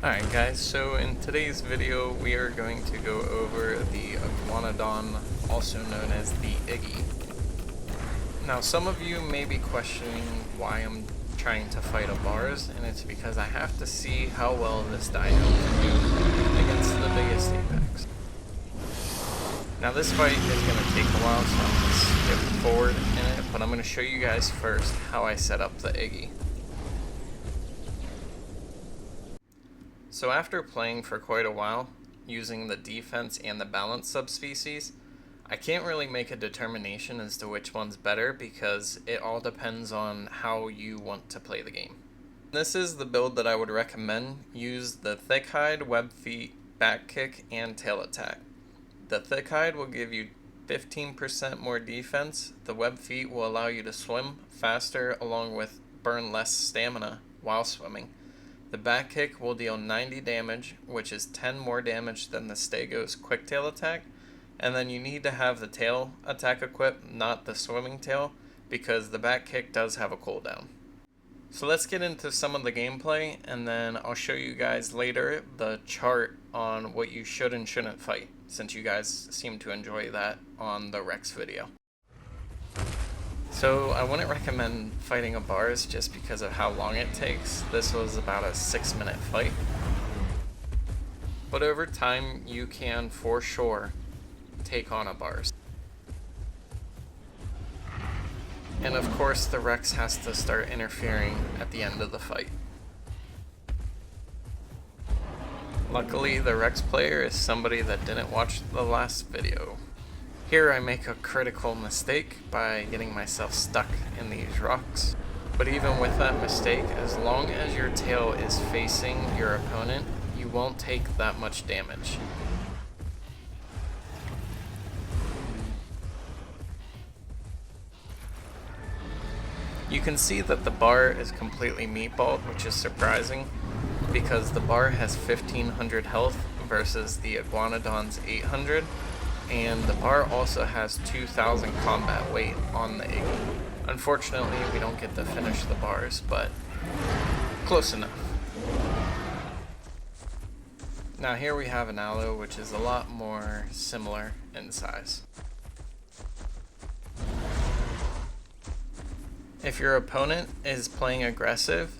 Alright guys, so in today's video we are going to go over the iguanodon, also known as the Iggy. Now some of you may be questioning why I'm trying to fight a bars, and it's because I have to see how well this dino can do against the biggest apex. Now this fight is going to take a while, so I'm going to skip forward in it, but I'm going to show you guys first how I set up the Iggy. So after playing for quite a while, using the defense and the balance subspecies, I can't really make a determination as to which one's better because it all depends on how you want to play the game. This is the build that I would recommend. Use the thick hide, web feet, back kick, and tail attack. The thick hide will give you 15% more defense. The web feet will allow you to swim faster along with burn less stamina while swimming. The back kick will deal 90 damage, which is 10 more damage than the Stego's quick tail attack. And then you need to have the tail attack equipped, not the swimming tail, because the back kick does have a cooldown. So let's get into some of the gameplay, and then I'll show you guys later the chart on what you should and shouldn't fight, since you guys seem to enjoy that on the Rex video. So I wouldn't recommend fighting a bars just because of how long it takes. This was about a 6-minute fight. But over time you can for sure take on a bars. And of course the Rex has to start interfering at the end of the fight. Luckily the Rex player is somebody that didn't watch the last video. Here I make a critical mistake by getting myself stuck in these rocks. But even with that mistake, as long as your tail is facing your opponent, you won't take that much damage. You can see that the bar is completely meatballed, which is surprising because the bar has 1500 health versus the iguanodon's 800. And the bar also has 2000 combat weight on the Iggy. Unfortunately, we don't get to finish the bars, but close enough. Now here we have an Aloe, which is a lot more similar in size. If your opponent is playing aggressive,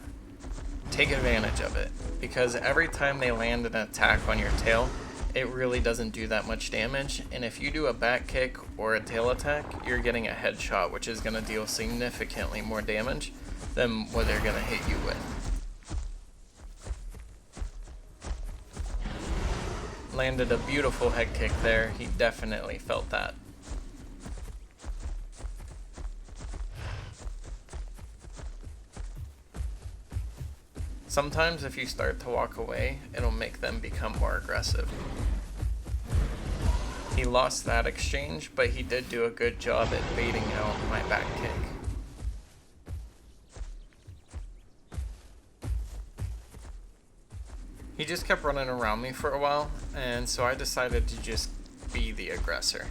take advantage of it, because every time they land an attack on your tail, it really doesn't do that much damage, and if you do a back kick or a tail attack, you're getting a headshot, which is going to deal significantly more damage than what they're going to hit you with. Landed a beautiful head kick there. He definitely felt that. Sometimes if you start to walk away, it'll make them become more aggressive. He lost that exchange, but he did do a good job at baiting out my back kick. He just kept running around me for a while, and so I decided to just be the aggressor.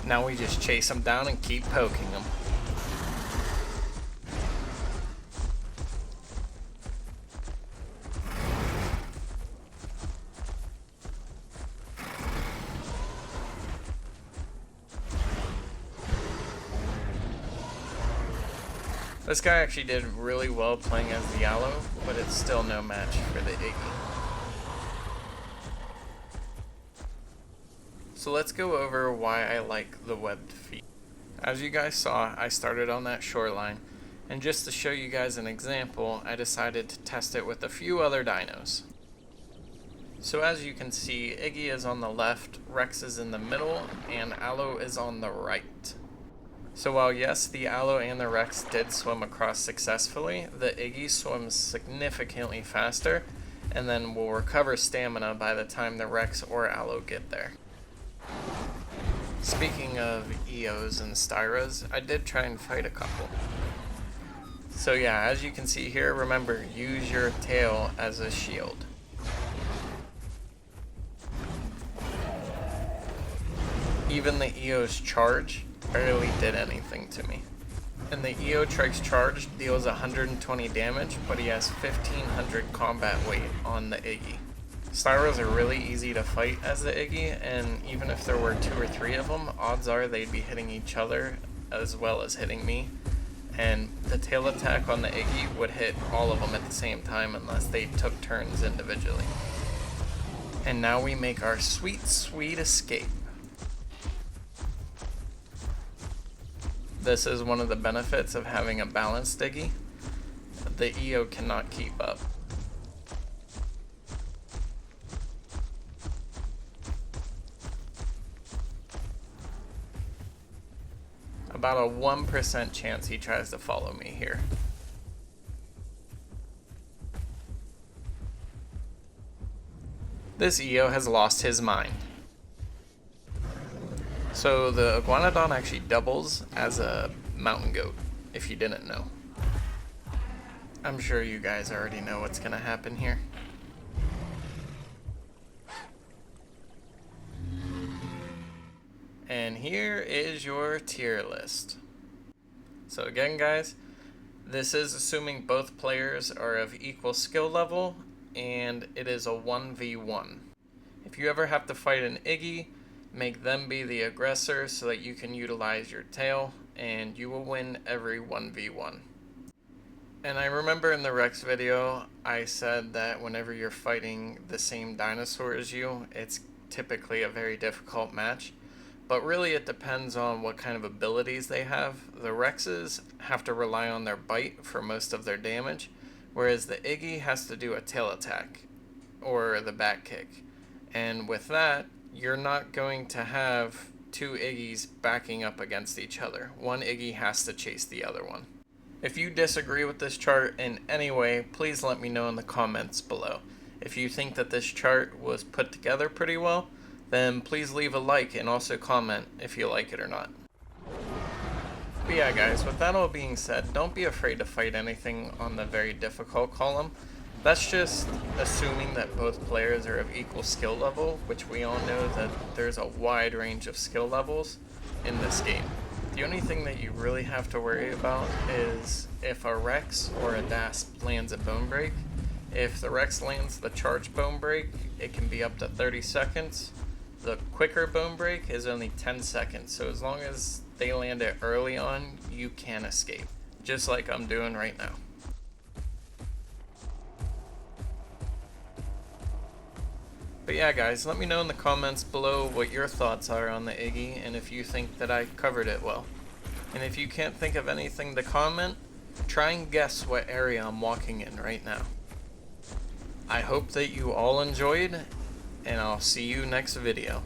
Now we just chase him down and keep poking him. This guy actually did really well playing as the Aloe, but it's still no match for the Iggy. So let's go over why I like the webbed feet. As you guys saw, I started on that Shoreline, and just to show you guys an example, I decided to test it with a few other dinos. So as you can see, Iggy is on the left, Rex is in the middle, and Aloe is on the right. So while yes, the Aloe and the Rex did swim across successfully, the Iggy swims significantly faster, and then will recover stamina by the time the Rex or Aloe get there. Speaking of EOSStyros, I did try and fight a couple. So yeah, as you can see here, remember, use your tail as a shield. Even the EO's charge barely did anything to me. And the EOSStyros charge deals 120 damage, but he has 1500 combat weight on the Iggy. Styros are really easy to fight as the Iggy, and even if there were 2 or 3 of them, odds are they'd be hitting each other as well as hitting me. And the tail attack on the Iggy would hit all of them at the same time unless they took turns individually. And now we make our sweet, sweet escape. This is one of the benefits of having a balanced Iggy. The EO cannot keep up. About a 1% chance he tries to follow me here. This EO has lost his mind. So the Iguanodon actually doubles as a mountain goat, if you didn't know. I'm sure you guys already know what's gonna happen here. And here is your tier list. So again guys, this is assuming both players are of equal skill level, and it is a 1v1. If you ever have to fight an Iggy, make them be the aggressor so that you can utilize your tail, and you will win every 1v1. And I remember in the Rex video, I said that whenever you're fighting the same dinosaur as you, it's typically a very difficult match. But really it depends on what kind of abilities they have. The Rexes have to rely on their bite for most of their damage, whereas the Iggy has to do a tail attack, or the back kick. And with that, you're not going to have 2 Iggies backing up against each other. One Iggy has to chase the other one. If you disagree with this chart in any way, please let me know in the comments below. If you think that this chart was put together pretty well, then please leave a like and also comment if you like it or not. But yeah guys, with that all being said, don't be afraid to fight anything on the very difficult column. That's just assuming that both players are of equal skill level, which we all know that there's a wide range of skill levels in this game. The only thing that you really have to worry about is if a Rex or a Dasp lands a bone break. If the Rex lands the charge bone break, it can be up to 30 seconds. The quicker bone break is only 10 seconds, so as long as they land it early on, you can escape, just like I'm doing right now. But yeah guys, let me know in the comments below what your thoughts are on the Iggy and if you think that I covered it well. And if you can't think of anything to comment, try and guess what area I'm walking in right now. I hope that you all enjoyed, and I'll see you next video.